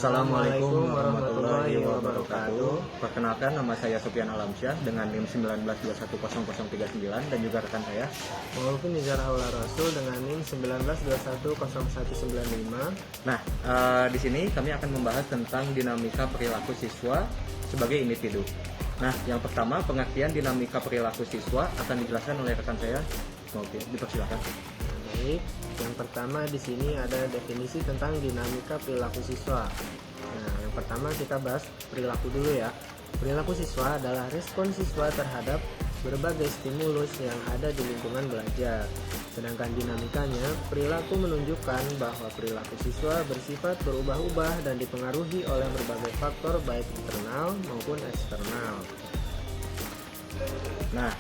Assalamualaikum warahmatullahi wabarakatuh. Perkenalkan, nama saya Sufyan Alamsyah dengan NIM 19210039 dan juga rekan saya Maupun Nizar Aula Rasul dengan NIM 19210195. Nah, di sini kami akan membahas tentang dinamika perilaku siswa sebagai individu. Nah, yang pertama, pengertian dinamika perilaku siswa akan dijelaskan oleh rekan saya. Oke, dipersilakan. Baik, yang pertama di sini ada definisi tentang dinamika perilaku siswa. Nah, yang pertama kita bahas perilaku dulu ya. Perilaku siswa adalah respon siswa terhadap berbagai stimulus yang ada di lingkungan belajar. Sedangkan dinamikanya, perilaku menunjukkan bahwa perilaku siswa bersifat berubah-ubah dan dipengaruhi oleh berbagai faktor baik internal maupun eksternal. Nah,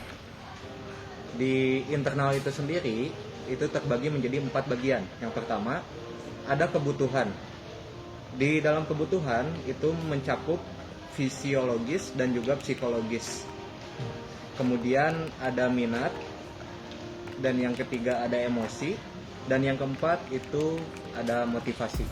di internal itu sendiri itu terbagi menjadi 4 bagian. Yang pertama, ada kebutuhan. Di dalam kebutuhan itu mencakup fisiologis dan juga psikologis. Kemudian ada minat, dan yang ketiga ada emosi, dan yang keempat itu ada motivasi.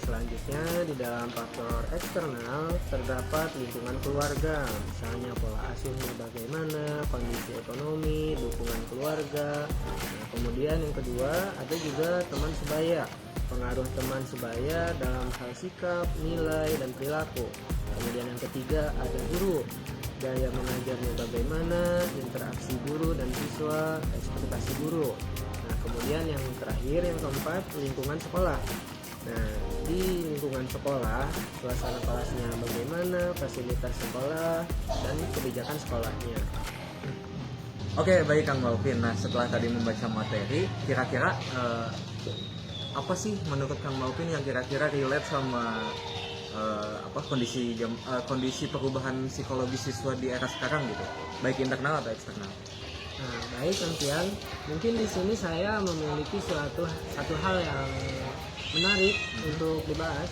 Selanjutnya, di dalam faktor eksternal terdapat lingkungan keluarga, misalnya pola asuhnya bagaimana, kondisi ekonomi, dukungan keluarga. Nah, kemudian yang kedua, ada juga teman sebaya, pengaruh teman sebaya dalam hal sikap, nilai, dan perilaku. Kemudian yang ketiga, ada guru, gaya mengajarnya bagaimana, interaksi guru dan siswa, ekspektasi guru. Nah, kemudian yang terakhir, yang keempat, lingkungan sekolah. Nah, di lingkungan sekolah, suasana kelasnya bagaimana, fasilitas sekolah, dan kebijakan sekolahnya. Oke, baik Kang Maupin. Nah, setelah tadi membaca materi, kira-kira apa sih menurut Kang Maupin yang kira-kira relate sama kondisi perubahan psikologis siswa di era sekarang gitu, baik internal atau eksternal? Nah, baik Santian, mungkin di sini saya memiliki satu hal yang menarik untuk dibahas.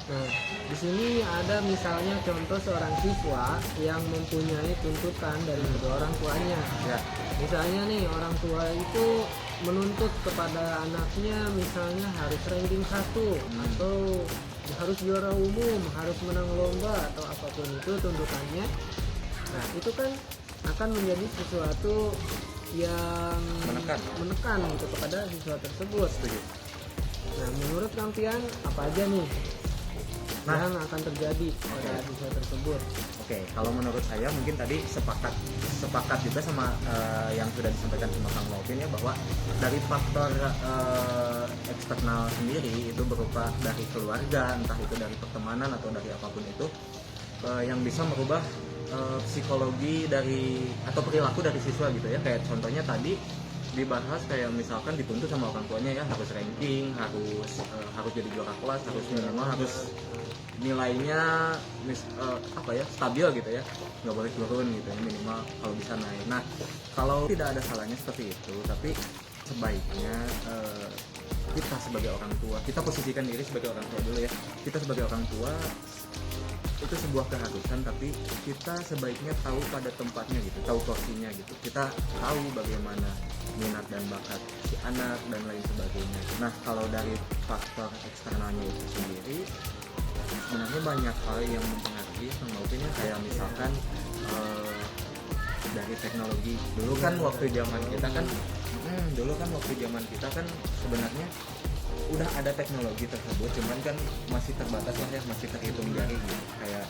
Nah, di sini ada misalnya contoh seorang siswa yang mempunyai tuntutan dari kedua orang tuanya. Ya. Misalnya nih, orang tua itu menuntut kepada anaknya misalnya harus ranking 1 atau harus juara umum, harus menang lomba atau apapun itu tuntutannya. Nah, itu kan akan menjadi sesuatu yang menekan gitu kepada siswa tersebut. Setuju. Nah, menurut Kang Pian, apa aja nih yang akan terjadi pada siswa tersebut? Oke, kalau menurut saya mungkin tadi sepakat juga sama yang sudah disampaikan sama Kang Maupin ya, bahwa dari faktor eksternal sendiri itu berupa dari keluarga, entah itu dari pertemanan atau dari apapun itu, yang bisa merubah psikologi dari atau perilaku dari siswa gitu ya. Kayak contohnya tadi dibahas kayak misalkan dituntut sama orang tuanya ya, harus ranking, harus jadi juara kelas, harus minimal harus nilainya stabil gitu ya, nggak boleh turun gitu ya, minimal kalau bisa naik. Nah, kalau tidak ada salahnya seperti itu, tapi sebaiknya kita sebagai orang tua, kita posisikan diri sebagai orang tua dulu ya, kita sebagai orang tua itu sebuah keharusan, tapi kita sebaiknya tahu pada tempatnya gitu, tahu porsinya gitu, kita tahu bagaimana minat dan bakat si anak dan lain sebagainya. Nah, kalau dari faktor eksternalnya itu sendiri, sebenarnya banyak hal yang mempengaruhi sama opini, kayak misalkan dari teknologi. Dulu kan waktu zaman kita kan sebenarnya udah ada teknologi tersebut, cuman kan masih terbatas lah ya, masih terhitung jari gitu. Kayak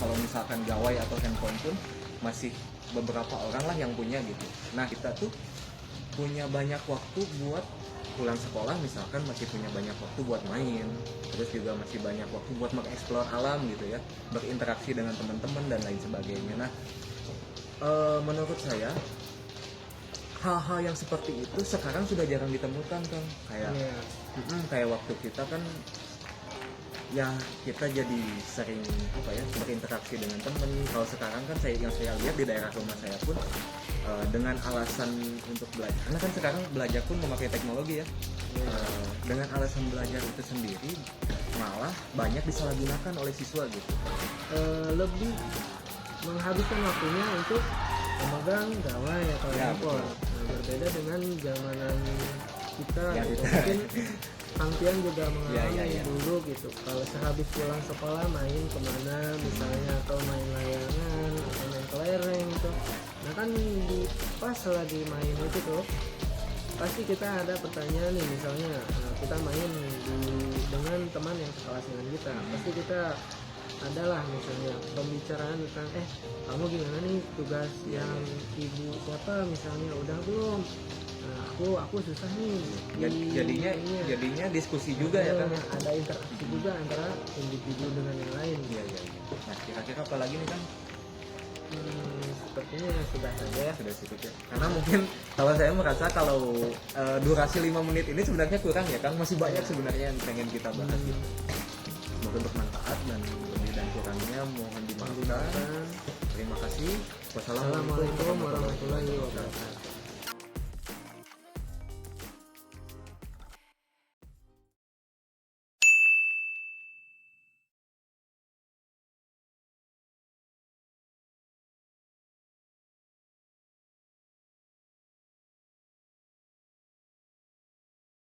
kalau misalkan gawai atau handphone pun masih beberapa orang lah yang punya gitu. Nah, kita tuh punya banyak waktu buat pulang sekolah, misalkan masih punya banyak waktu buat main, terus juga masih banyak waktu buat mengeksplor alam gitu ya, berinteraksi dengan teman-teman dan lain sebagainya. Nah, menurut saya hal-hal yang seperti itu sekarang sudah jarang ditemukan kan, kayak waktu kita kan ya kita jadi sering berinteraksi dengan temen. Kalau sekarang kan yang saya lihat di daerah rumah saya pun dengan alasan untuk belajar, karena kan sekarang belajar pun memakai teknologi ya, dengan alasan belajar itu sendiri malah banyak disalahgunakan oleh siswa gitu, lebih menghabiskan waktunya untuk memegang gawai atau handphone. Nah, berbeda dengan zamanan kita Ya, gitu. kita. Mungkin Kang Pian juga mengalami Ya. dulu gitu, kalau sehabis pulang sekolah main kemana misalnya, atau main layangan atau main kelereng gitu. Nah kan di pas lagi main itu tuh pasti kita ada pertanyaan nih, misalnya kita main dengan teman yang sekelas dengan kita, pasti kita adalah misalnya pembicaraan tentang kamu gimana nih tugas yang ibu siapa misalnya udah belum, nah, aku susah nih Jadinya diskusi juga ya kan. ada interaksi juga antara individu dengan yang lain. Iya. Nah, kira-kira apa lagi nih kan? Sepertinya sudah saja ya. Sudah cukup ya. Karena mungkin kalau saya merasa kalau durasi 5 menit ini sebenarnya kurang ya Kang, masih banyak sebenarnya yang pengen kita bahas gitu. Semoga bermanfaat dan lebih dan kurangnya mohon dimaafkan. Terima kasih. Wassalamualaikum Assalamualaikum warahmatullahi wabarakatuh.